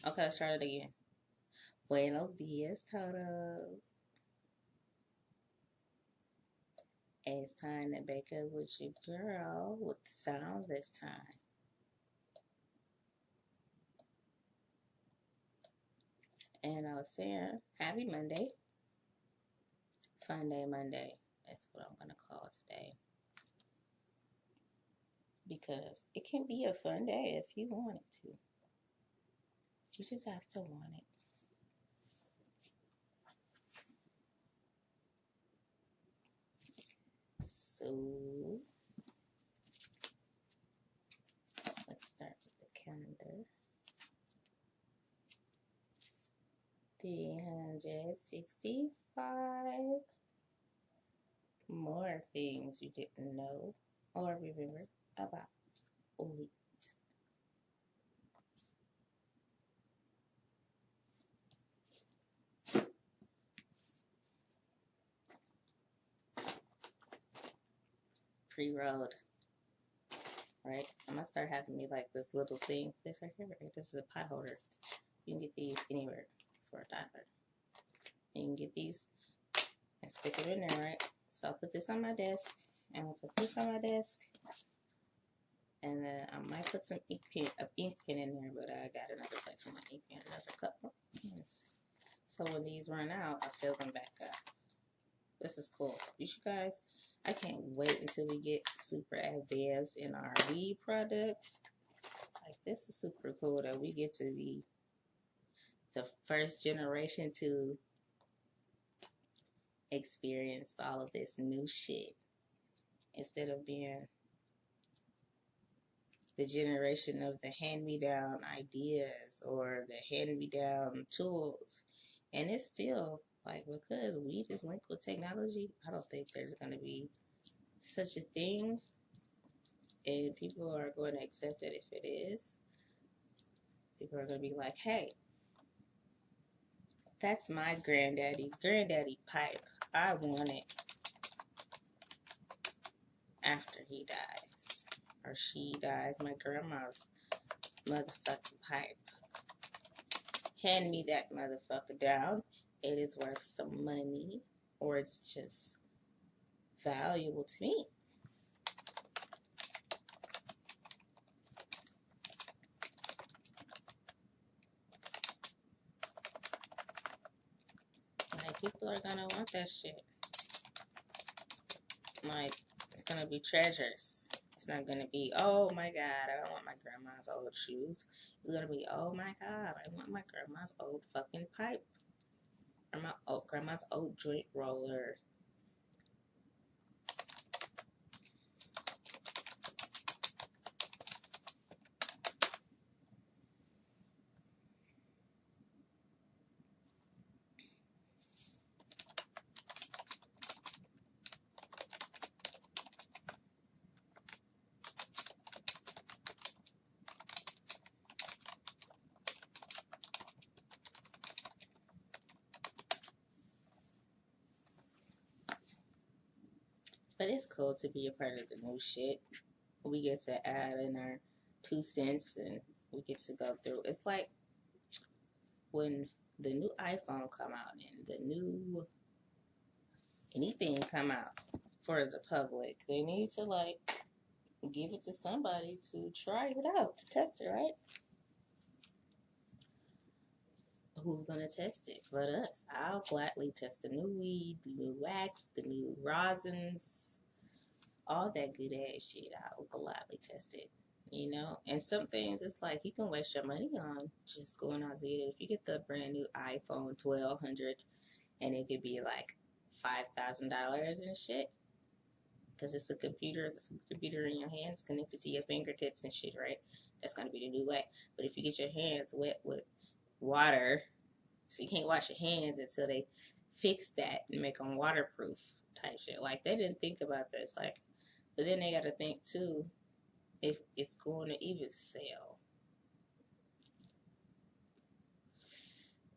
Okay, let's try it again. Buenos dias, todos. It's time to bake up with your girl with the sound this time. And I was saying, happy Monday. Fun day Monday. That's what I'm going to call today. Because it can be a fun day if you want it to. You just have to want it. So, let's start with the calendar. 365 more things you didn't know or remember about wheat. Pre-rolled, right? I'm gonna start having me like this little thing. This right here, right? This is a pot holder. You can get these anywhere for $1. You can get these and stick it in there, right? So I'll put this on my desk, and I'll put this on my desk, and then I might put some ink pen in there, but I got another place for my ink pen, another couple pens. So when these run out, I fill them back up. This is cool. You guys, I can't wait until we get super advanced in our weed products. Like, this is super cool that we get to be the first generation to experience all of this new shit instead of being the generation of the hand-me-down ideas or the hand-me-down tools. And it's still like, because weed is linked with technology, I don't think there's going to be such a thing, and people are going to accept it if it is. People are going to be like, hey, that's my granddaddy's granddaddy pipe. I want it after he dies or she dies. My grandma's motherfucking pipe. Hand me that motherfucker down. It is worth some money, or it's just valuable to me. Like, people are gonna want that shit. Like, it's gonna be treasures. It's not gonna be, oh my god, I don't want my grandma's old shoes. It's gonna be, oh my god, I want my grandma's old fucking pipe. Or my grandma's old joint roller. But it's cool to be a part of the new shit. We get to add in our 2 cents and we get to go through. It's like when the new iPhone come out and the new anything come out for the public, they need to like give it to somebody to try it out, to test it, right? Who's gonna test it but us? I'll gladly test the new weed, the new wax, the new rosins, all that good ass shit. I'll gladly test it, you know. And some things it's like you can waste your money on just going out to get it. If you get the brand new iPhone 1200 and it could be like $5,000 and shit, because it's a computer in your hands connected to your fingertips and shit, right? That's gonna be the new way. But if you get your hands wet with water, so you can't wash your hands until they fix that and make them waterproof type shit. Like, they didn't think about this. Like, but then they got to think too if it's going to even sell.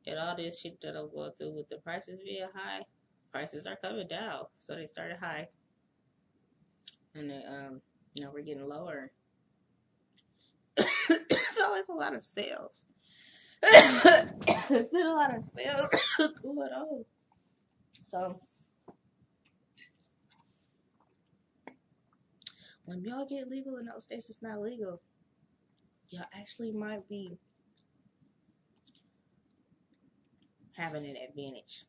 And all this shit that I'm going through with the prices being high, prices are coming down. So they started high, and they, now we're getting lower. So it's a lot of sales. There's been a lot of sales going on. So when y'all get legal in those states it's not legal, y'all actually might be having an advantage.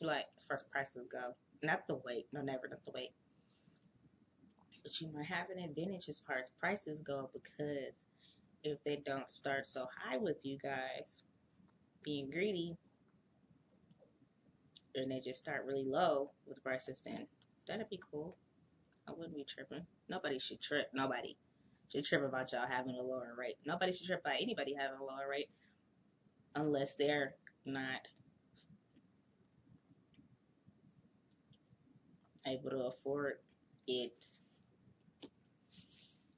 Like, as far as prices go. Not the weight. No, never not the weight. But you might have an advantage as far as prices go, because if they don't start so high with you guys being greedy, and they just start really low with prices, then that'd be cool. I wouldn't be tripping. Nobody should trip. Nobody should trip about y'all having a lower rate. Nobody should trip about anybody having a lower rate unless they're not able to afford it.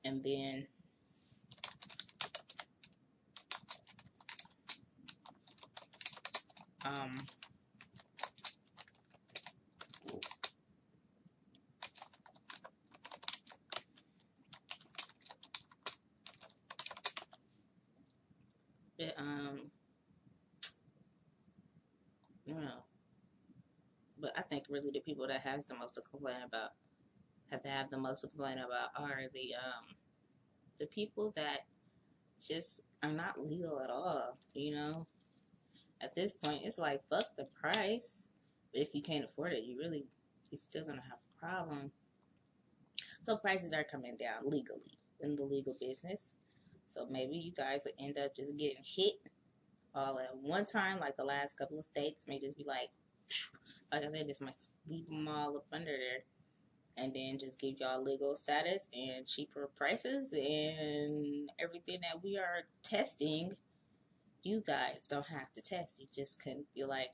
And then it, you know, but I think really the people that has the most to complain about, have to have the most to complain about, are the people that just are not legal at all. You know, at this point, it's like, fuck the price. But if you can't afford it, you're still gonna have a problem. So prices are coming down legally in the legal business. So maybe you guys would end up just getting hit all at one time, like the last couple of states may just be like I said, this might sweep them all up under there, and then just give y'all legal status and cheaper prices and everything that we are testing. You guys don't have to test. You just can be like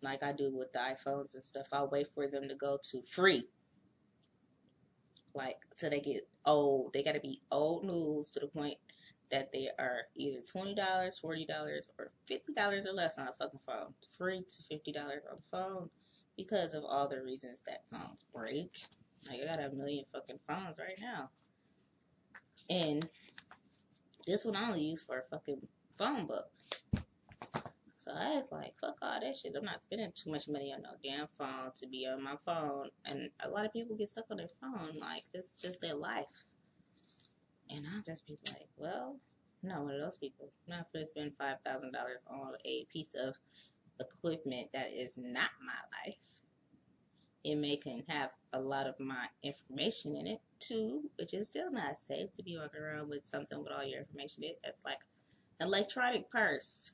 I do with the iPhones and stuff. I'll wait for them to go to free, like till they get old. They got to be old news to the point that they are either $20, $40, or $50 or less on a fucking phone. Free to $50 on the phone, because of all the reasons that phones break. Like, I got a million fucking phones right now, and this one I only use for a fucking phone book. So I was like, fuck all that shit. I'm not spending too much money on no damn phone to be on my phone. And a lot of people get stuck on their phone. Like, it's just their life. And I'll just be like, well, no, one of those people. I'm not going to spend $5,000 on a piece of equipment that is not my life. It may can have a lot of my information in it too, which is still not safe to be walking around with something with all your information in it. That's like an electronic purse.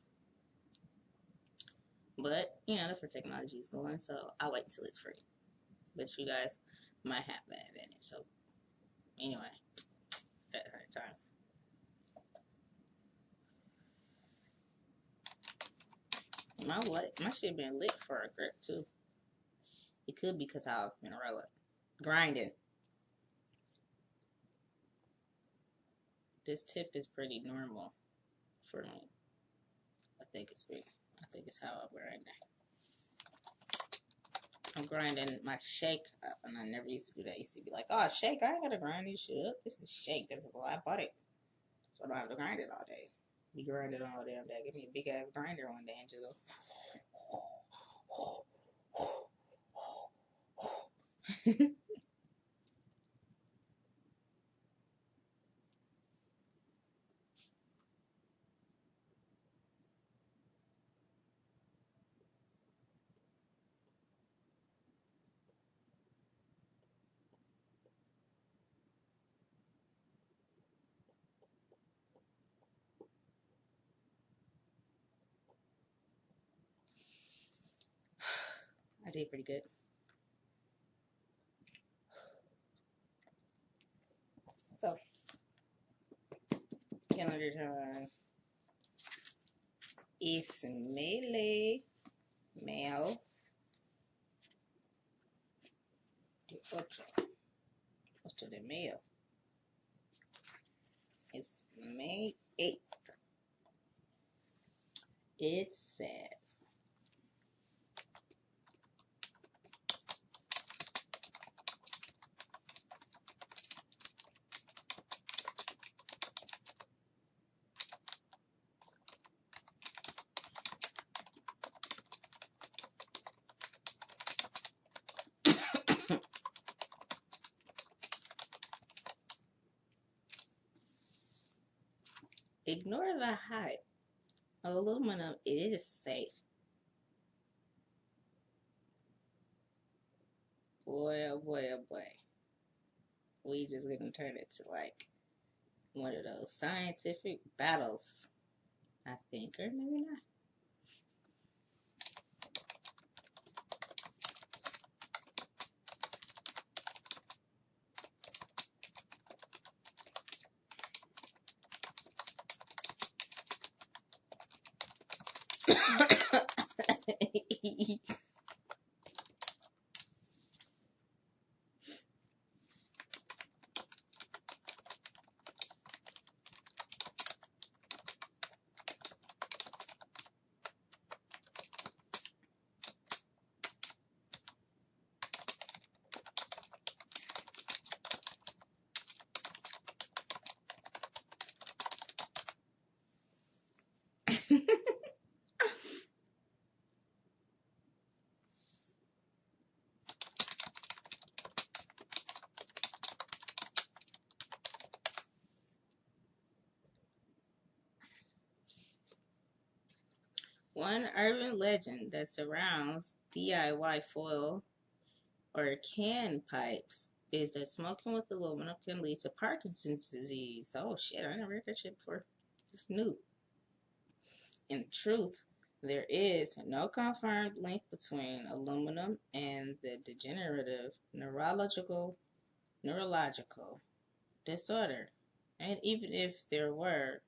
But, you know, that's where technology is going, so I'll wait until it's free. But you guys might have that advantage. So, anyway, at hard times. My shit been lit for a grip, too. It could be because I've been rolling. Grinding. This tip is pretty normal for me. I think it's how I'm grinding. I'm grinding my shake up, and I never used to do that. I used to be like, oh, shake, I ain't gotta grind this shit up. This is shake. This is why I bought it. So I don't have to grind it all day. Be grinding all damn day. Give me a big ass grinder one day and just go. I did pretty good. So, calendar time. It's melee mail. The 8 de mayo. It's May 8th. It says, Ignore the hype. Aluminum is safe. Boy, oh boy, oh boy. We just gonna turn it to like one of those scientific battles, I think, or maybe not. One urban legend that surrounds DIY foil or can pipes is that smoking with aluminum can lead to Parkinson's disease. Oh shit, I never heard that shit before. It's new. In truth, there is no confirmed link between aluminum and the degenerative neurological disorder. And even if there were,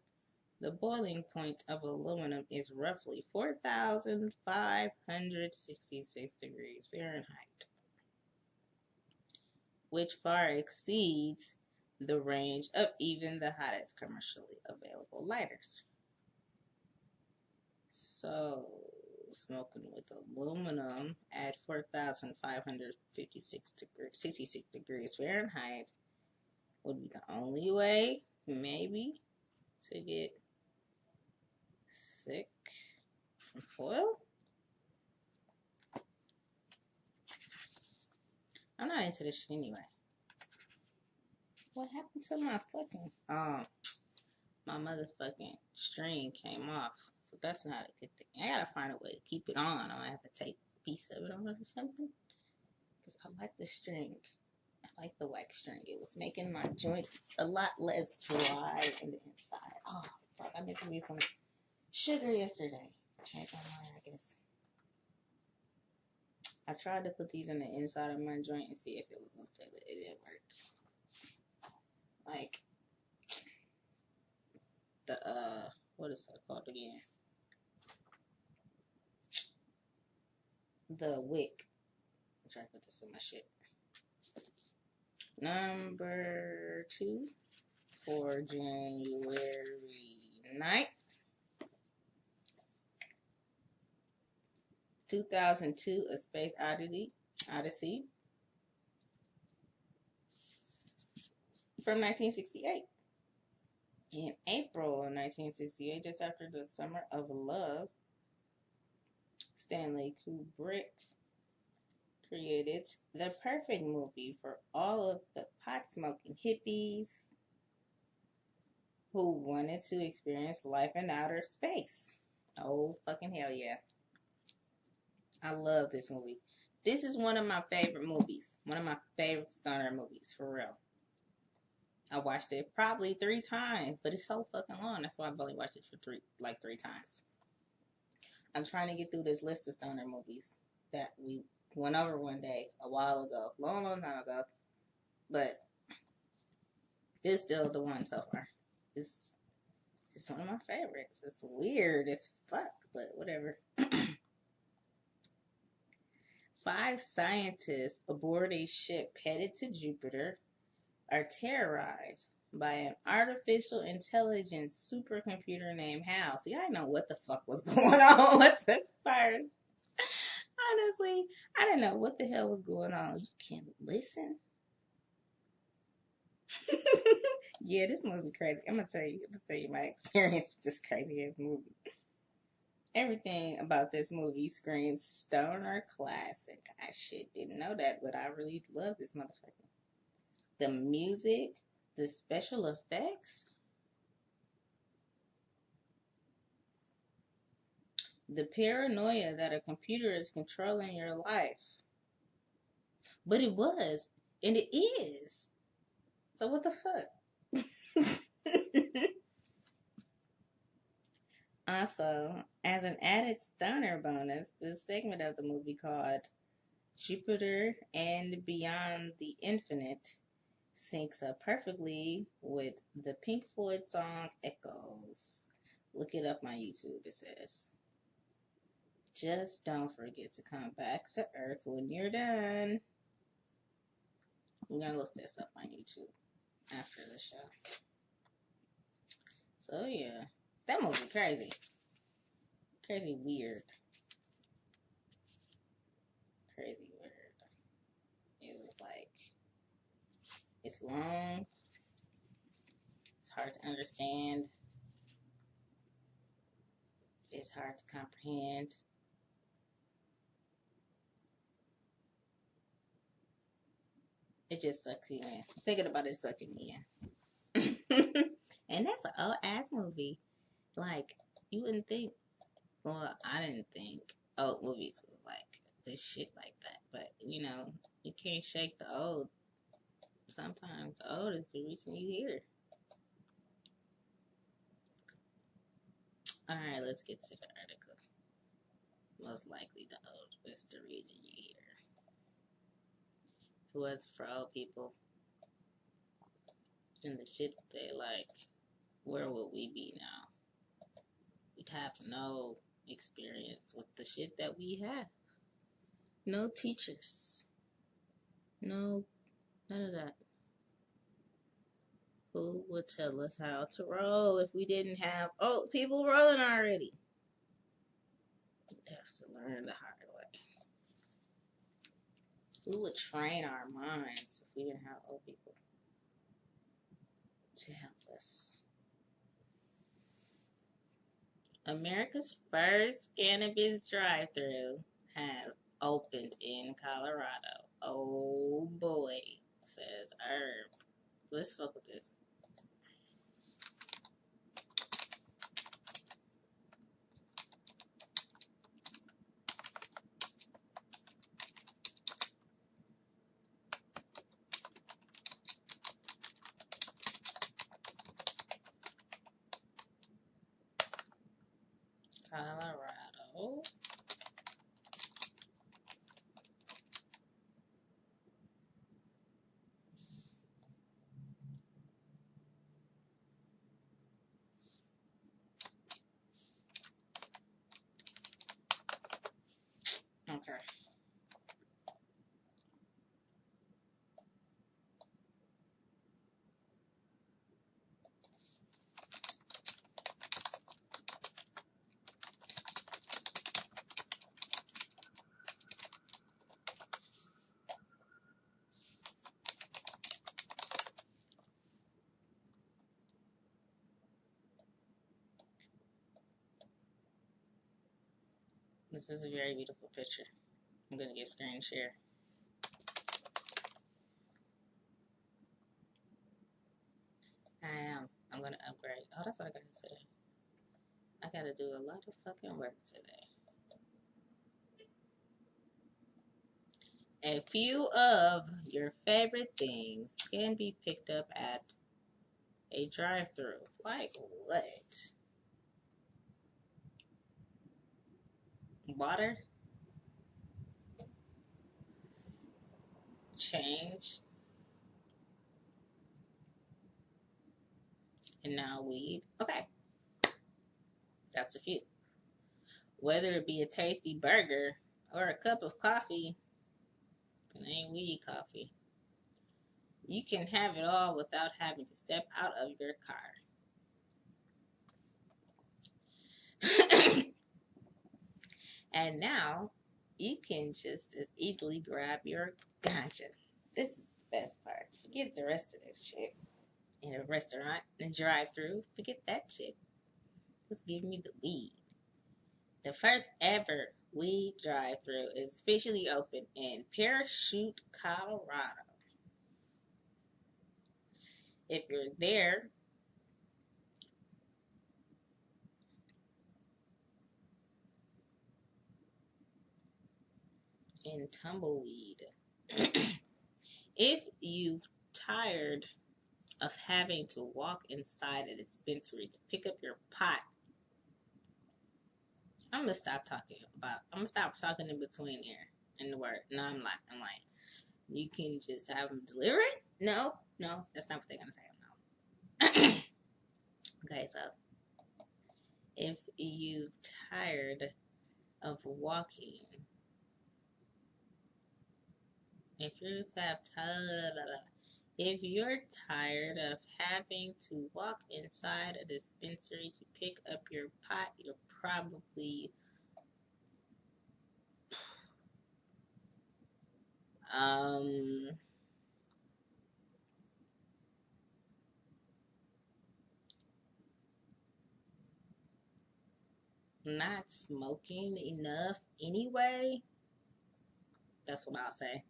the boiling point of aluminum is roughly 4,566 degrees Fahrenheit, which far exceeds the range of even the hottest commercially available lighters. So, smoking with aluminum at 4,566 degrees Fahrenheit would be the only way, maybe, to get sick from foil. I'm not into this shit anyway. What happened to my fucking my motherfucking string came off. So that's not a good thing. I gotta find a way to keep it on. I might have to take a piece of it on or something. Because I like the string. I like the wax string. It was making my joints a lot less dry in the inside. Oh, fuck. I meant to eat some sugar yesterday. Change my mind, I guess. I tried to put these in the inside of my joint and see if it was gonna stay lit. It didn't work. Like the what is that called again? The wick. I'm trying to put this in my shit. Number 2 for January 9th, 2002, A Space Odyssey. From 1968. In April of 1968, just after the Summer of Love, Stanley Kubrick created the perfect movie for all of the pot-smoking hippies who wanted to experience life in outer space. Oh, fucking hell yeah. I love this movie. This is one of my favorite movies. One of my favorite stoner movies, for real. I watched it probably 3 times, but it's so fucking long. That's why I've only watched it for 3 times. I'm trying to get through this list of stoner movies that we went over one day a while ago, long time ago. But this is still the one so far. It's one of my favorites. It's weird as fuck, but whatever. 5 scientists aboard a ship headed to Jupiter are terrorized by an artificial intelligence supercomputer named Hal. See, I didn't know what the fuck was going on with the first. Honestly, I didn't know what the hell was going on. You can't listen. Yeah, this movie crazy. I'm gonna tell you my experience with this crazy ass movie. Everything about this movie screams stoner classic. I shit didn't know that, but I really love this motherfucker. The music, the special effects, The paranoia that a computer is controlling your life. But it was, and it is. So what the fuck? Also, as an added stunner bonus, this segment of the movie called Jupiter and Beyond the Infinite syncs up perfectly with the Pink Floyd song Echoes. Look it up on YouTube, it says. Just don't forget to come back to Earth when you're done. I'm gonna look this up on YouTube after the show. So yeah, that movie crazy. Crazy weird. Crazy weird. It was like, it's long. It's hard to understand. It's hard to comprehend. It just sucks you in. Thinking about it sucking me in. And that's an old ass movie. Like, you wouldn't think, well, I didn't think old movies was like this shit like that. But, you know, you can't shake the old. Sometimes the old is the reason you hear. Alright, let's get to the article. Most likely the old is the reason you hear. If it was for old people and the shit they like, where would we be now? We'd have no experience with the shit that we have. No teachers. No, none of that. Who would tell us how to roll if we didn't have old people rolling already? We'd have to learn the hard way. Who would train our minds if we didn't have old people to help us? America's first cannabis drive-thru has opened in Colorado. Oh boy, says Herb. Let's fuck with this. Colorado. Okay. This is a very beautiful picture. I'm going to get screen share. I am. I'm going to upgrade. Oh, that's what I got to say. I got to do a lot of fucking work today. A few of your favorite things can be picked up at a drive-thru. Like what? Water? Change? And now weed? Okay. That's a few. Whether it be a tasty burger or a cup of coffee, it ain't weed coffee. You can have it all without having to step out of your car. And now you can just as easily grab your ganja. This is the best part. Forget the rest of this shit. In a restaurant, in a drive-thru, forget that shit. Just give me the weed. The first ever weed drive-thru is officially open in Parachute, Colorado. If you're there, in tumbleweed. If you've tired of having to walk inside a dispensary to pick up your pot, I'm gonna stop talking in between here in the word. No, I'm lying. You can just have them deliver it? No, that's not what they're gonna say. No. Okay, so if you've tired of walking, if you're tired of having to walk inside a dispensary to pick up your pot, you're probably not smoking enough anyway. That's what I'll say.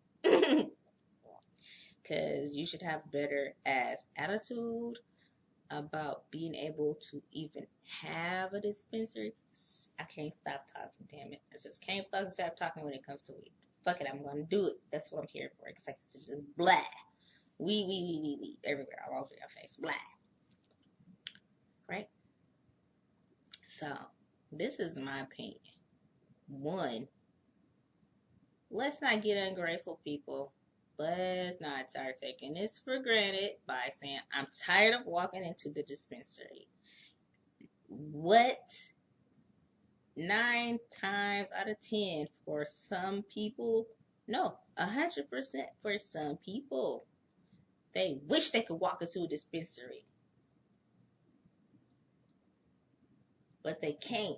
Because you should have better ass attitude about being able to even have a dispensary. I can't stop talking, damn it. I just can't fucking stop talking when it comes to weed. Fuck it, I'm gonna do it. That's what I'm here for. Because I can just blah. Weed. Everywhere, all over your face. Blah. Right? So, this is my opinion. One, let's not get ungrateful, people. Let's not start taking this for granted by saying, I'm tired of walking into the dispensary. What? 9 times out of 10 for some people? No, 100% for some people. They wish they could walk into a dispensary. But they can't.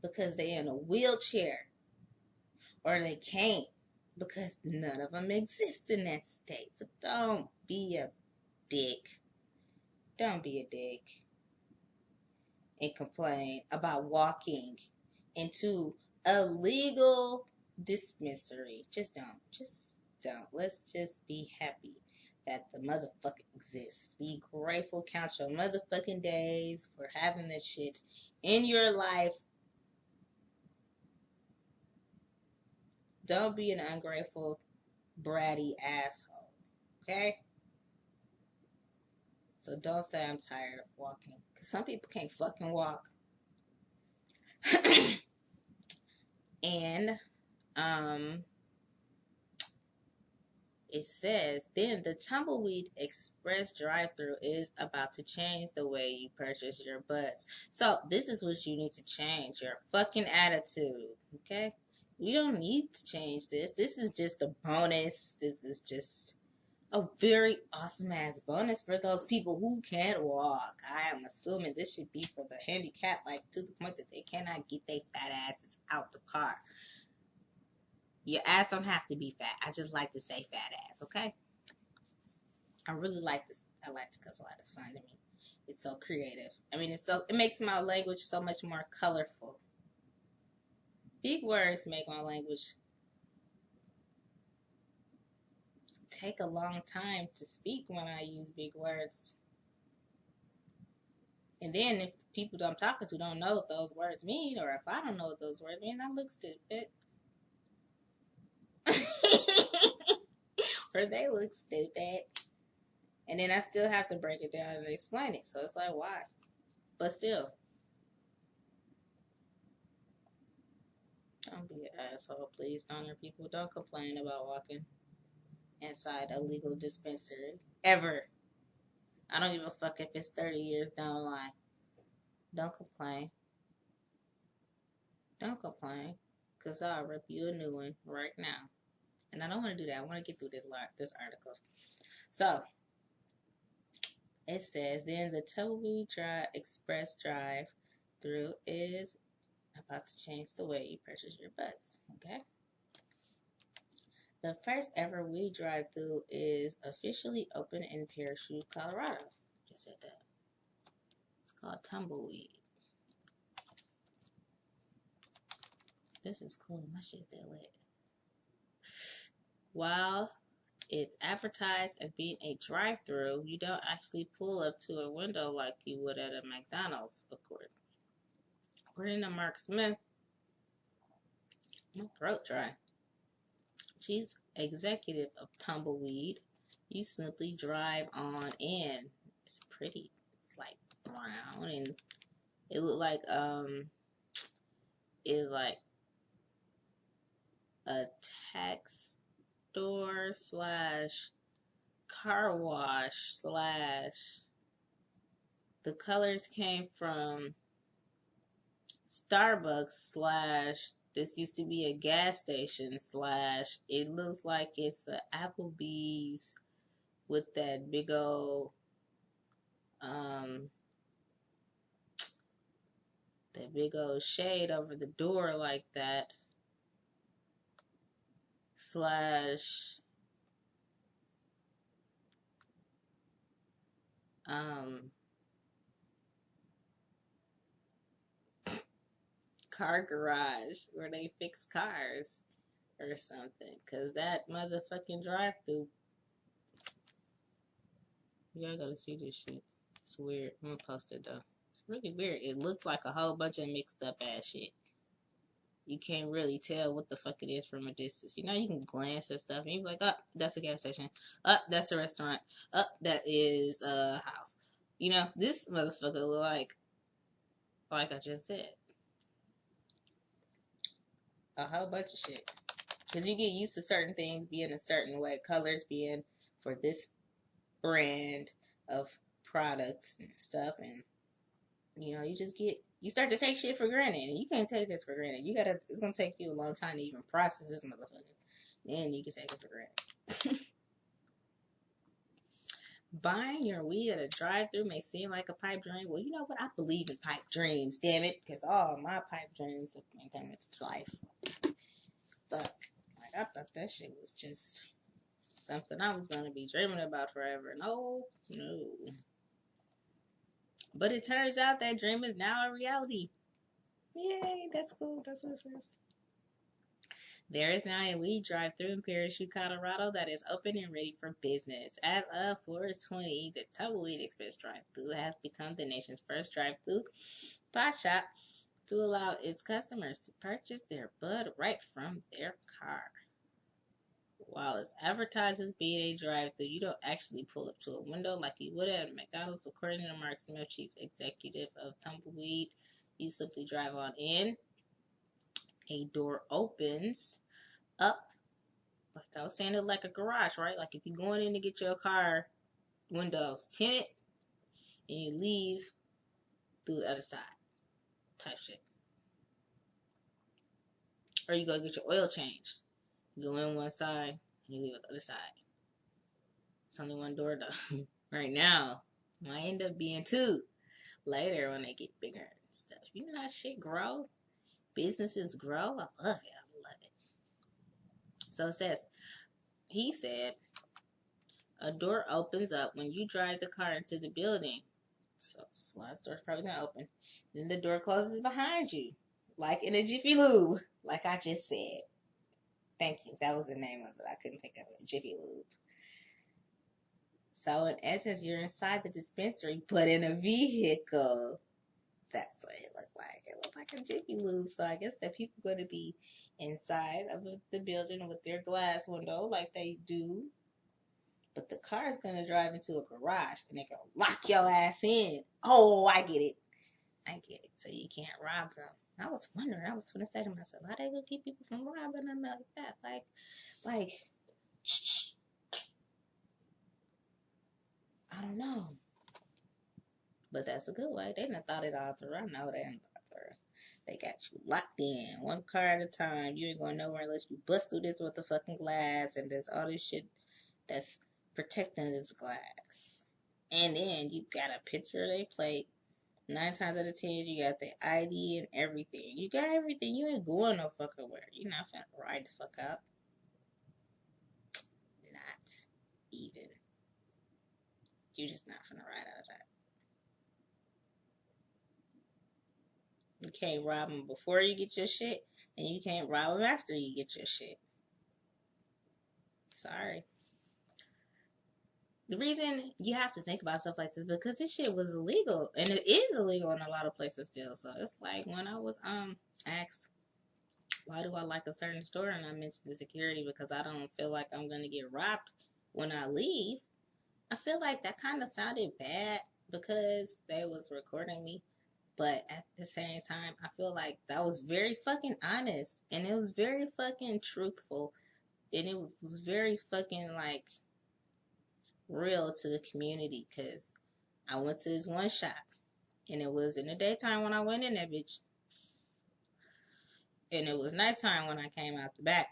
Because they're in a wheelchair. Or they can't. Because none of them exist in that state. So don't be a dick. Don't be a dick and complain about walking into a legal dispensary. Just don't. Let's just be happy that the motherfucker exists. Be grateful. Count your motherfucking days for having this shit in your life. Don't be an ungrateful, bratty asshole. Okay? So don't say I'm tired of walking. Because some people can't fucking walk. And, it says, then the Tumbleweed Express drive-thru is about to change the way you purchase your buds. So this is what you need to change. Your fucking attitude. Okay? We don't need to change this. This is just a bonus. This is just a very awesome ass bonus for those people who can't walk. I am assuming this should be for the handicapped, like to the point that they cannot get their fat asses out the car. Your ass don't have to be fat. I just like to say fat ass, okay? I really like this. I like to cuss a lot. It's fun to me. It's so creative. I mean, it makes my language so much more colorful. Big words make my language take a long time to speak when I use big words. And then if the people that I'm talking to don't know what those words mean, or if I don't know what those words mean, I look stupid. Or they look stupid. And then I still have to break it down and explain it. So it's like, why? But still. Don't be an asshole, please, stoner people. Don't complain about walking inside a legal dispensary. Ever. I don't give a fuck if it's 30 years down the line. Don't complain. Don't complain. Because I'll rip you a new one right now. And I don't want to do that. I want to get through this article. So, it says, then the Tumbleweed Express drive-thru is about to change the way you purchase your buds. Okay? The first ever weed drive-thru is officially open in Parachute, Colorado. Just said that. It's called Tumbleweed. This is cool. My shit's still lit. While it's advertised as being a drive-thru, you don't actually pull up to a window like you would at a McDonald's, according to Mark Smith, My throat dry. Chief executive of Tumbleweed. You simply drive on in. It's pretty. It's like brown and it looked like it's like a tax store slash car wash slash the colors came from Starbucks slash this used to be a gas station slash it looks like it's a Applebee's with that big old shade over the door like that slash car garage where they fix cars or something. Cause that motherfucking drive-thru. Y'all gotta see this shit. It's weird. I'm gonna post it though. It's really weird. It looks like a whole bunch of mixed up ass shit. You can't really tell what the fuck it is from a distance. You know, you can glance at stuff and you're like, oh, that's a gas station. Oh, that's a restaurant. Oh, that is a house. You know, this motherfucker look like I just said, a whole bunch of shit. Because you get used to certain things being a certain way, colors being for this brand of products and stuff, and you know, you start to take shit for granted, and you can't take this for granted. It's gonna take you a long time to even process this motherfucker. Then you can take it for granted. Buying your weed at a drive-thru may seem like a pipe dream. Well, you know what? I believe in pipe dreams, damn it, because all my pipe dreams have been coming to life. Fuck. Like, I thought that shit was just something I was going to be dreaming about forever. No. But it turns out that dream is now a reality. Yay, that's cool. That's what it says. There is now a weed drive-thru in Parachute, Colorado that is open and ready for business. As of 4/20, the Tumbleweed Express drive-thru has become the nation's first drive-thru pot shop to allow its customers to purchase their bud right from their car. While it's advertised as being a drive-thru, you don't actually pull up to a window like you would at McDonald's, according to Mark Smith, chief executive of Tumbleweed. You simply drive on in. A door opens up, like I was saying, it like a garage, right? Like if you're going in to get your car windows tinted, and you leave through the other side, type shit. Or you go get your oil changed. You go in one side, and you leave on the other side. It's only one door though. Right now, might end up being two later when they get bigger and stuff. You know how shit grow? Businesses grow? I love it. So it says, he said, a door opens up when you drive the car into the building. So slide door's probably not open. Then the door closes behind you, like in a Jiffy Lube, like I just said. Thank you. That was the name of it. I couldn't think of it. Jiffy Lube. So in essence, you're inside the dispensary, but in a vehicle. That's what it looked like. It looked like a Jiffy Lube. So I guess that people are going to be inside of the building with their glass window like they do. But the car is going to drive into a garage and they're going to lock your ass in. Oh, I get it. So you can't rob them. I was wondering, I was going to say to myself, how they going to keep people from robbing them like that? Like, I don't know. But that's a good way. They done thought it all through. I know they done thought through. They got you locked in, one car at a time. You ain't going nowhere unless you bust through this with the fucking glass, and there's all this shit that's protecting this glass. And then you got a picture of their plate. 9 times out of 10, you got the ID and everything. You got everything. You ain't going no fucking where. You're not finna ride the fuck out. Not even. You're just not finna ride out of that. You can't rob them before you get your shit, and you can't rob them after you get your shit. Sorry. The reason you have to think about stuff like this because this shit was illegal, and it is illegal in a lot of places still. So it's like when I was asked Why do I like a certain store? And I mentioned the security because I don't feel like I'm going to get robbed when I leave. I feel like that kind of sounded bad because they was recording me. But at the same time, I feel like that was very fucking honest. And it was very fucking truthful. And it was very fucking, like, real to the community. Because I went to this one shop. And it was in the daytime when I went in that bitch. And it was nighttime when I came out the back.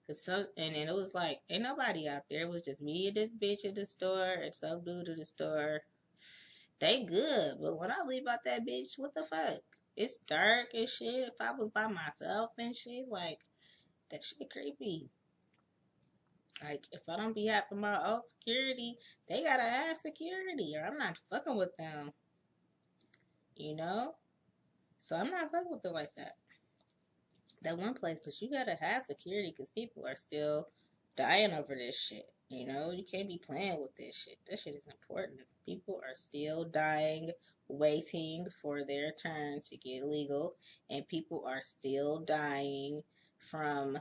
And then it was like, ain't nobody out there. It was just me and this bitch at the store and some dude at the store. They good, but when I leave out that bitch, what the fuck? It's dark and shit. If I was by myself and shit, like, that shit creepy. Like, if I don't be having my own security, they gotta have security, or I'm not fucking with them. You know? So I'm not fucking with them like that. That one place, but you gotta have security because people are still dying over this shit. You know, you can't be playing with this shit. This shit is important. People are still dying, waiting for their turn to get legal, and people are still dying from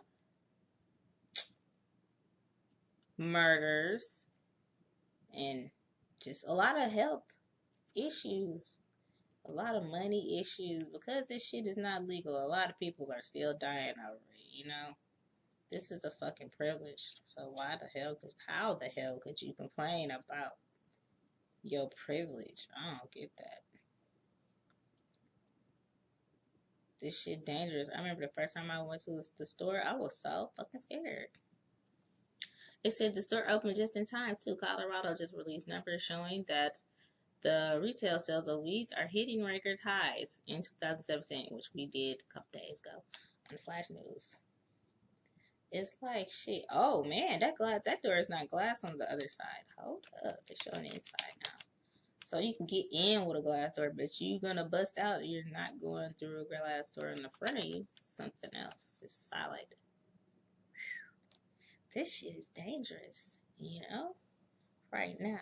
murders and just a lot of health issues, a lot of money issues because this shit is not legal. A lot of people are still dying over it, you know? This is a fucking privilege. So how the hell could you complain about your privilege? I don't get that. This shit dangerous. I remember the first time I went to the store, I was so fucking scared. It said the store opened just in time too. Colorado just released numbers showing that the retail sales of weeds are hitting record highs in 2017, which we did a couple days ago on the Flash News. It's like shit. Oh man, that door is not glass on the other side. Hold up, they're showing the inside now. So you can get in with a glass door, but you're gonna bust out. You're not going through a glass door in the front of you. Something else. It's solid. This shit is dangerous, you know? Right now.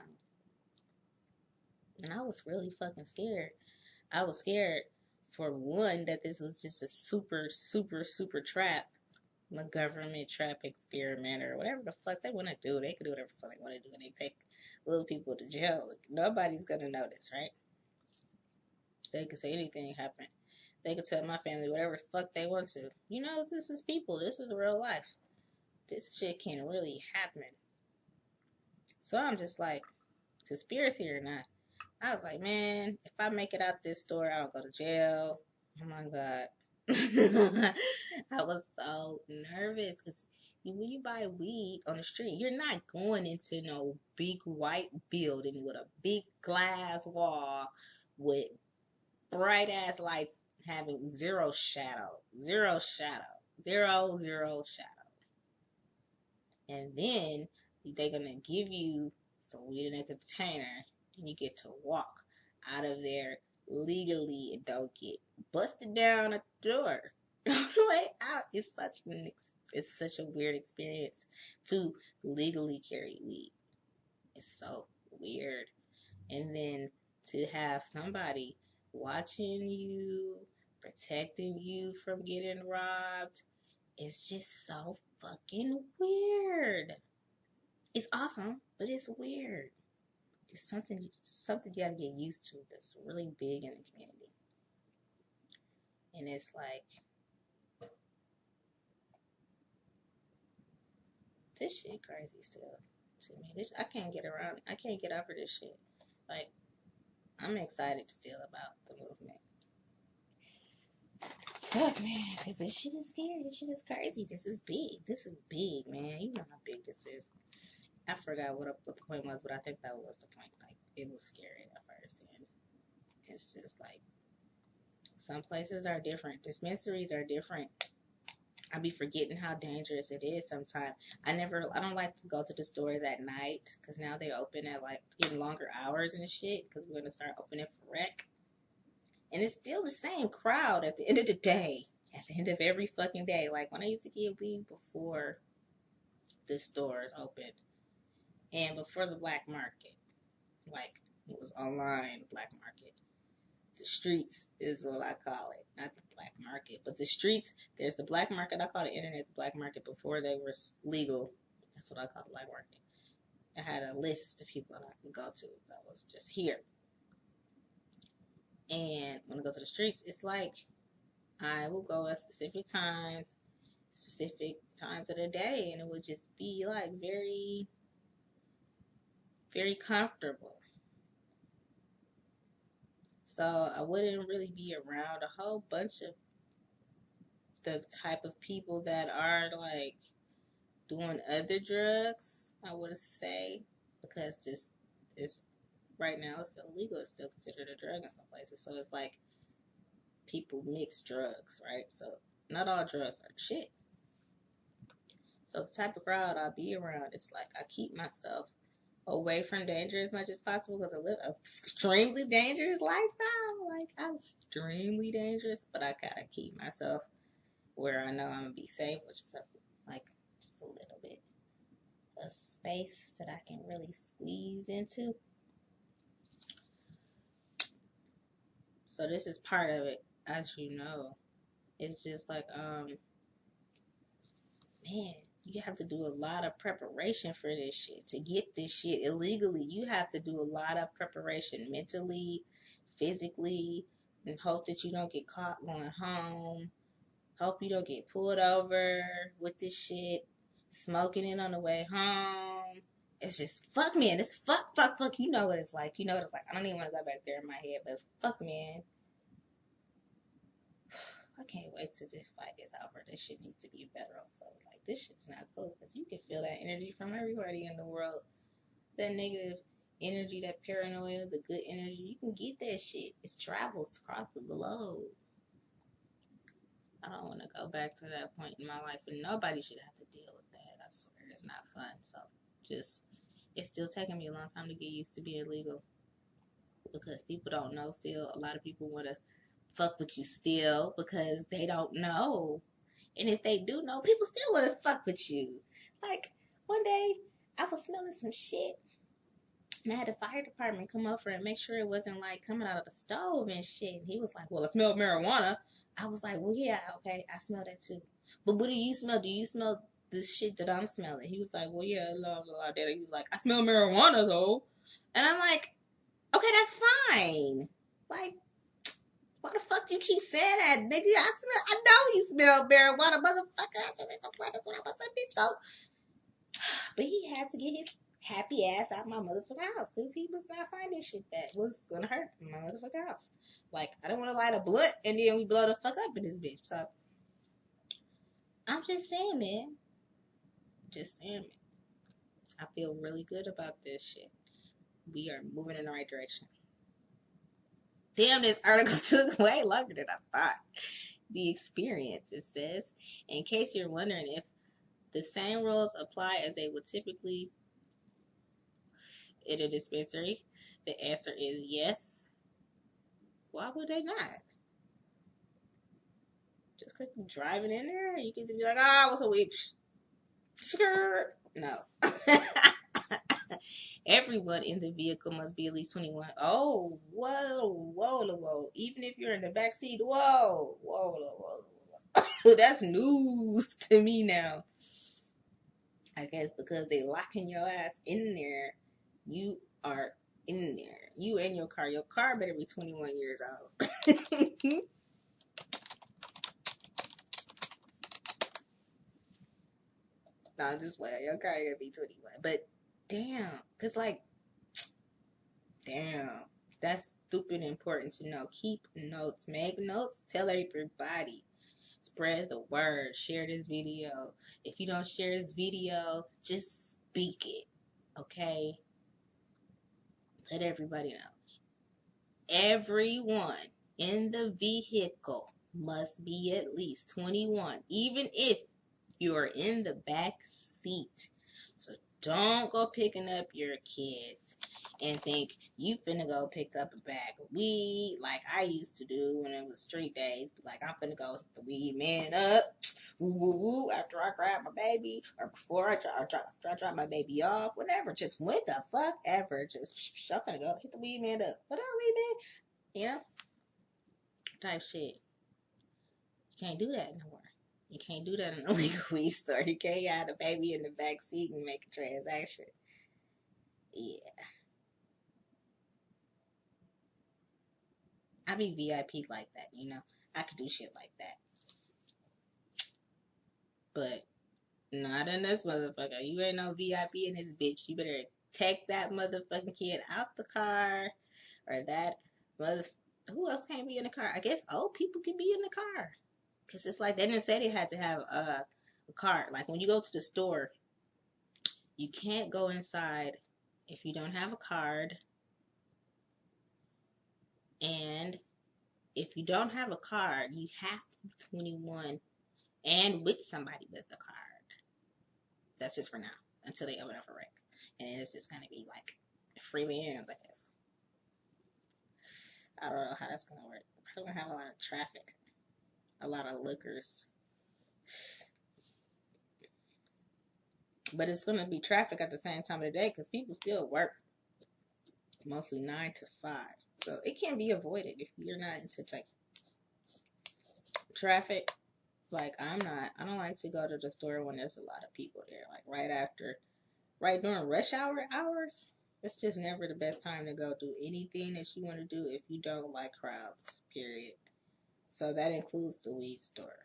And I was really fucking scared. I was scared for one that this was just a super, super, super trap. A government trap experiment or whatever the fuck they want to do. They can do whatever the fuck they want to do and they take little people to jail. Like, nobody's gonna notice, right? They could say anything happened. They could tell my family whatever the fuck they want to. You know, this is people. This is real life. This shit can really happen. So I'm just like, conspiracy or not, I was like, man, if I make it out this store, I don't go to jail. Oh my God. I was so nervous because when you buy weed on the street, you're not going into no big white building with a big glass wall with bright ass lights having zero shadow. And then they're gonna give you some weed in a container and you get to walk out of there legally and don't get busted down at the door. On the way out, it's such a weird experience to legally carry weed. It's so weird. And then to have somebody watching you, protecting you from getting robbed, it's just so fucking weird. It's awesome, but it's weird. It's something you gotta get used to that's really big in the community. And it's like, this shit crazy still to me. I can't get over this shit. Like, I'm excited still about the movement. Fuck, man, because this shit is scary. This shit is crazy. This is big, man. You know how big this is. I forgot what the point was, but I think that was the point. Like, it was scary at first, and it's just like, some places are different. Dispensaries are different. I be forgetting how dangerous it is sometimes. I don't like to go to the stores at night, because now they open at, like, even longer hours and shit, because we're going to start opening for rec. And it's still the same crowd at the end of the day. At the end of every fucking day. Like, when I used to get weed before the stores opened, and before the black market, like, it was online black market, The streets is what I call it, not the black market, but the streets. There's the black market. I call the internet the black market before they were legal. That's what I call the black market. I had a list of people that I could go to that was just here. And when I go to the streets, it's like I will go at specific times of the day, and it would just be like very, very comfortable. So I wouldn't really be around a whole bunch of the type of people that are like doing other drugs, I would say, because this is right now it's still illegal. It's still considered a drug in some places. So it's like people mix drugs, right? So not all drugs are shit. So the type of crowd I'll be around, it's like I keep myself away from danger as much as possible because I live an extremely dangerous lifestyle. Like, I'm extremely dangerous, but I gotta keep myself where I know I'm gonna be safe, which is like just a little bit of space that I can really squeeze into. So this is part of it, as you know. It's just like, man, you have to do a lot of preparation for this shit. To get this shit illegally, you have to do a lot of preparation mentally, physically, and hope that you don't get caught going home. Hope you don't get pulled over with this shit, smoking it on the way home. It's just, fuck, man. It's fuck. You know what it's like. You know what it's like. I don't even want to go back there in my head, but fuck, man. I can't wait till this fight is over. This shit needs to be better. So, like, this shit's not cool because you can feel that energy from everybody in the world. That negative energy, that paranoia, the good energy. You can get that shit. It travels across the globe. I don't want to go back to that point in my life, and nobody should have to deal with that. I swear, it's not fun. So, just, it's still taking me a long time to get used to being legal because people don't know still. A lot of people want to fuck with you still because they don't know. And if they do know, people still want to fuck with you. Like, one day, I was smelling some shit, and I had the fire department come over and make sure it wasn't, like, coming out of the stove and shit. And he was like, well, I smelled marijuana. I was like, well, yeah, okay, I smell that too. But what do you smell? Do you smell this shit that I'm smelling? He was like, well, yeah, blah, blah, blah. He was like, I smell marijuana, though. And I'm like, okay, that's fine. Like, why the fuck do you keep saying that, nigga? I know you smell marijuana, motherfucker. I just hit the blood. That's what I was saying, bitch. So, but he had to get his happy ass out my motherfucking house because he was not finding shit that was gonna hurt my motherfucking house. Like, I don't want to light a blunt and then we blow the fuck up in this bitch. So, I'm just saying, man. Just saying, man. I feel really good about this shit. We are moving in the right direction. Damn, this article took way longer than I thought. The experience, it says, in case you're wondering if the same rules apply as they would typically in a dispensary, the answer is yes. Why would they not? Just because you're driving in there, you can just be like, what's a week? Skirt. No. Everyone in the vehicle must be at least 21. Oh, whoa. Even if you're in the back seat, whoa. That's news to me now. I guess because they locking your ass in there, you are in there. You and your car. Your car better be 21 years old. No, I'm just playing. Your car gotta be 21. But damn, cause like, damn, that's stupid important to know. Keep notes, make notes, tell everybody. Spread the word. Share this video. If you don't share this video, just speak it. Okay? Let everybody know. Everyone in the vehicle must be at least 21, even if you're in the back seat. So don't go picking up your kids and think you finna go pick up a bag of weed like I used to do when it was street days. Be like, I'm finna go hit the weed man up, woo, after I grab my baby, or before I drop my baby off, whatever. Just what the fuck ever. Just, I'm finna go hit the weed man up. What up, weed man? You know? type shit. You can't do that no more. You can't do that in a legal weed store. You can't have a baby in the back seat and make a transaction. Yeah. I be VIP like that, you know. I could do shit like that. But not in this motherfucker. You ain't no VIP in this bitch. You better take that motherfucking kid out the car. Or that mother... Who else can't be in the car? I guess old people can be in the car. Because it's like they didn't say they had to have a card. Like when you go to the store, you can't go inside if you don't have a card. And if you don't have a card, you have to be 21 and with somebody with a card. That's just for now, until they open up a rec. And it's just going to be like free bands, I guess. I don't know how that's going to work. We're going to have a lot of traffic. A lot of lookers. But it's going to be traffic at the same time of the day because people still work. Mostly 9 to 5. So it can be avoided if you're not into like traffic. Like I don't like to go to the store when there's a lot of people there. Like right during rush hour hours. It's just never the best time to go do anything that you want to do if you don't like crowds, period. So that includes the weed store.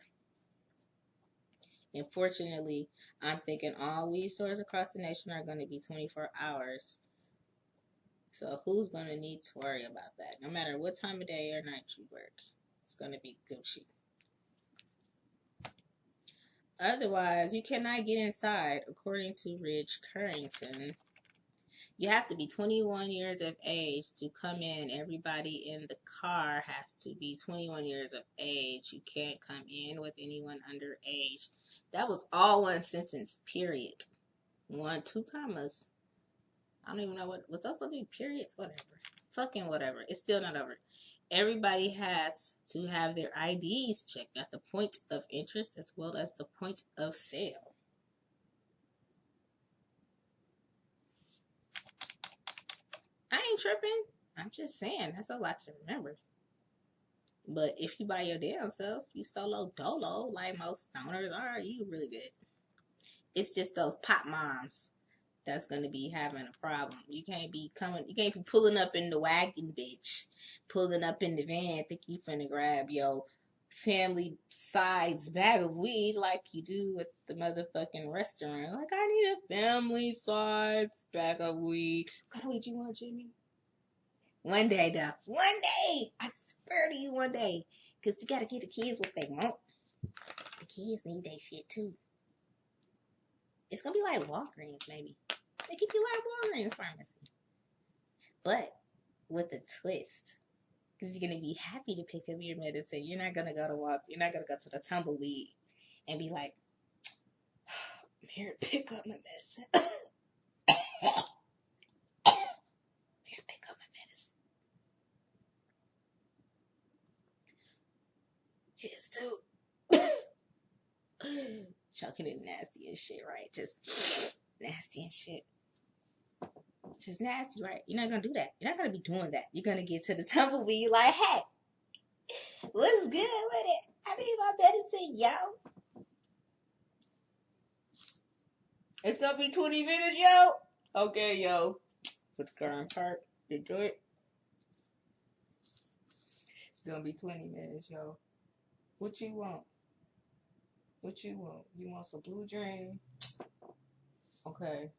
Unfortunately, I'm thinking all weed stores across the nation are going to be 24 hours. So who's going to need to worry about that? No matter what time of day or night you work, it's going to be Gucci. Otherwise, you cannot get inside, according to Rich Currington. You have to be 21 years of age to come in. Everybody in the car has to be 21 years of age. You can't come in with anyone underage. That was all one sentence, period. 1, 2 commas. I don't even know what was those supposed to be periods, whatever. Fucking whatever. It's still not over. Everybody has to have their IDs checked at the point of interest as well as the point of sale. I ain't tripping. I'm just saying that's a lot to remember. But if you by your damn self, you solo dolo like most stoners are, you really good. It's just those pop moms that's gonna be having a problem. You can't be pulling up in the wagon, bitch. Pulling up in the van, think you finna grab your family size bag of weed like you do at the motherfucking restaurant. Like, I need a family size bag of weed. What kind of weed you want, Jimmy? One day, though. One day! I swear to you, one day. Because you gotta get the kids what they want. The kids need that shit, too. It's gonna be like Walgreens, maybe. It could be like Walgreens pharmacy. But with a twist. Because you're going to be happy to pick up your medicine. You're not going to go to the tumbleweed and be like, oh, I'm here to pick up my medicine. I'm here to pick up my medicine. Here's too. Choking it nasty and shit, right? Just nasty and shit. Just nasty, right? You're not going to do that. You're not going to be doing that. You're going to get to the tumbleweed like, hey, what's good with it? I need my medicine, yo. It's going to be 20 minutes, yo. Okay, yo. Put the car in park. Detroit. It's going to be 20 minutes, yo. What you want? What you want? You want some Blue Dream? Okay.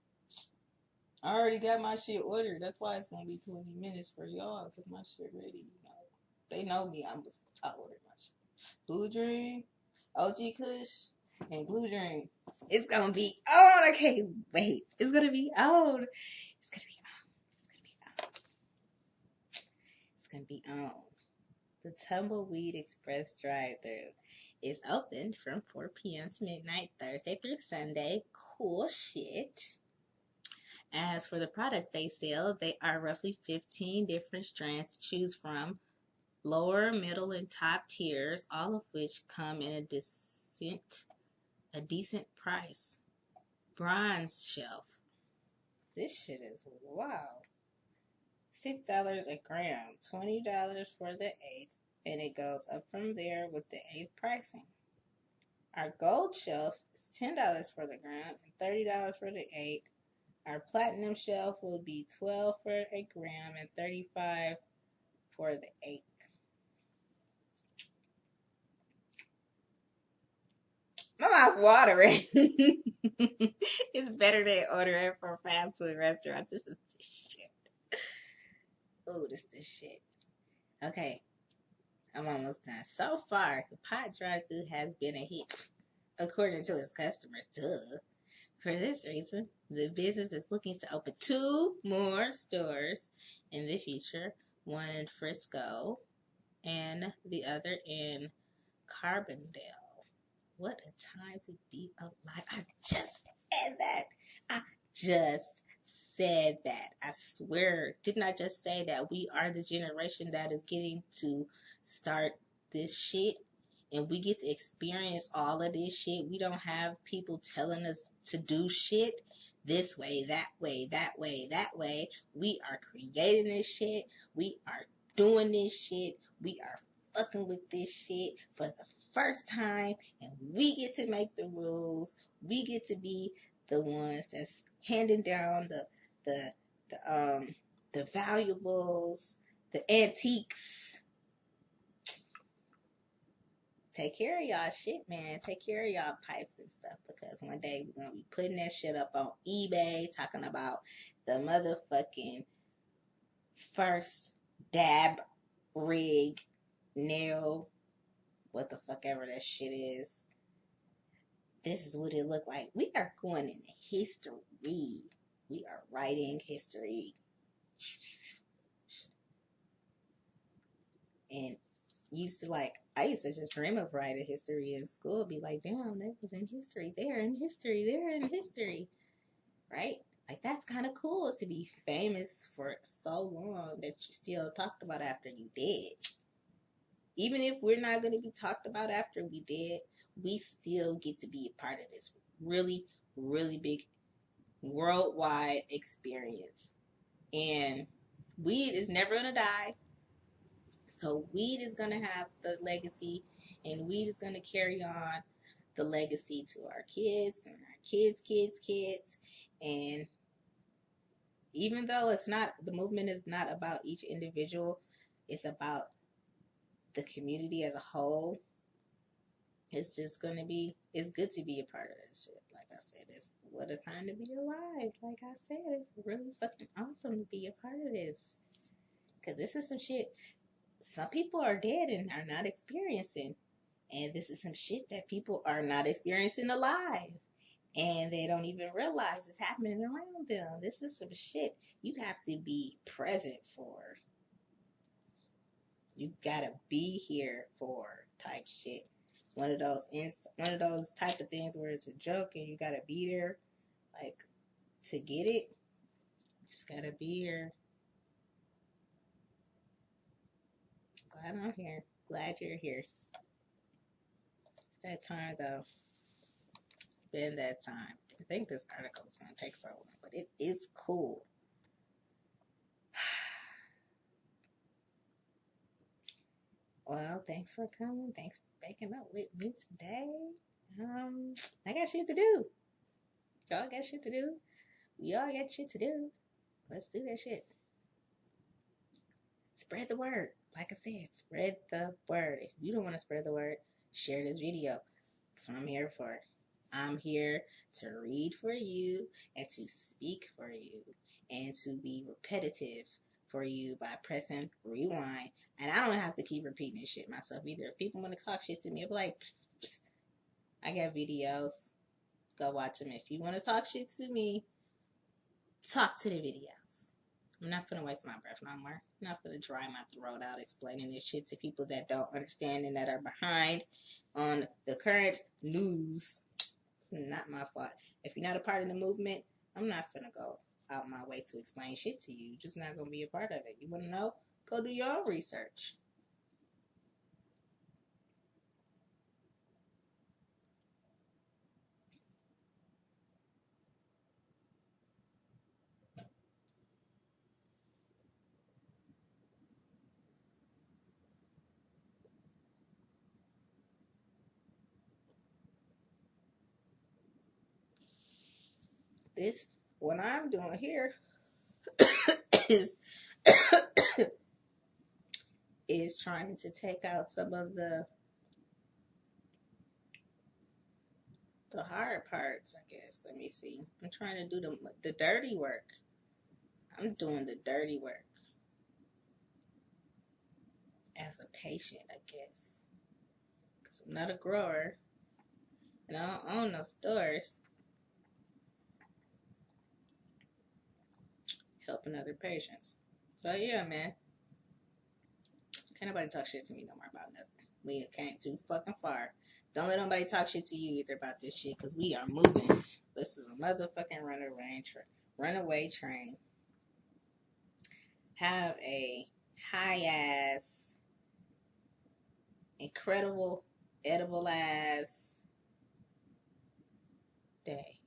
I already got my shit ordered. That's why it's going to be 20 minutes for y'all. Because my shit ready, you know. They know me. I ordered my shit. Blue Dream, OG Kush, and Blue Dream. It's going to be on. I can't wait. It's going to be on. It's going to be on. It's going to be on. It's going to be on. The Tumbleweed Express drive-thru is open from 4 p.m. to midnight, Thursday through Sunday. Cool shit. As for the products they sell, they are roughly 15 different strands to choose from. Lower, middle, and top tiers, all of which come in a decent price. Bronze shelf. This shit is wow. $6 a gram, $20 for the eighth, and it goes up from there with the 8th pricing. Our gold shelf is $10 for the gram and $30 for the 8th. Our platinum shelf will be $12 for a gram and $35 for the 8th. My mouth watering. It's better than ordering from fast food restaurants. This is the shit. Oh, this is shit. Okay, I'm almost done. So far, the pot drive-thru has been a hit, according to its customers. Duh. For this reason, the business is looking to open 2 more stores in the future, one in Frisco and the other in Carbondale. What a time to be alive. I just said that. I just said that. I swear. Didn't I just say that we are the generation that is getting to start this shit? And we get to experience all of this shit. We don't have people telling us to do shit this way, that way, that way, that way. We are creating this shit. We are doing this shit. We are fucking with this shit for the first time, and we get to make the rules. We get to be the ones that's handing down the valuables, the antiques. Take care of y'all shit, man. Take care of y'all pipes and stuff, because one day we're gonna be putting that shit up on eBay, talking about the motherfucking first dab rig nail, what the fuck ever that shit is. This is what it looked like. We are going into history. We are writing history. And I used to just dream of writing history in school. Be like, damn, that was in history. They're in history. They're in history. Right? Like, that's kind of cool to be famous for so long that you still talked about after you dead. Even if we're not going to be talked about after we dead, we still get to be a part of this really, really big worldwide experience. And weed is never going to die. So weed is going to have the legacy, and weed is going to carry on the legacy to our kids and our kids. And even though the movement is not about each individual, it's about the community as a whole. It's just going to be, it's good to be a part of this shit. Like I said, it's what a time to be alive. Like I said, it's really fucking awesome to be a part of this. Because this is some shit some people are dead and are not experiencing. And this is some shit that people are not experiencing alive. And they don't even realize it's happening around them. This is some shit you have to be present for. You gotta be here for type shit. One of those type of things where it's a joke and you gotta be there, like, to get it. You just gotta be here. Glad I'm here. Glad you're here. It's that time though. It's been that time. I think this article is gonna take so long, but it is cool. Well, thanks for coming. Thanks for waking up with me today. I got shit to do. Y'all got shit to do. We all got shit to do. Let's do that shit. Spread the word. Like I said, spread the word. If you don't want to spread the word, share this video. That's what I'm here for. I'm here to read for you and to speak for you and to be repetitive for you by pressing rewind. And I don't have to keep repeating this shit myself either. If people want to talk shit to me, I'll be like, I got videos. Go watch them. If you want to talk shit to me, talk to the videos. I'm not gonna waste my breath no more. I'm not gonna dry my throat out explaining this shit to people that don't understand and that are behind on the current news. It's not my fault. If you're not a part of the movement, I'm not gonna go out my way to explain shit to you. You're just not gonna be a part of it. You wanna know? Go do your own research. this, what I'm doing here is is trying to take out some of the hard parts, I guess. Let me see. I'm trying to do the dirty work. I'm doing the dirty work as a patient, I guess. Because I'm not a grower. And I don't own no stores. Helping other patients. So yeah, man. Can't nobody talk shit to me no more about nothing. We came too fucking far. Don't let nobody talk shit to you either about this shit, because we are moving. This is a motherfucking runaway train. Have a high ass, incredible, edible ass day.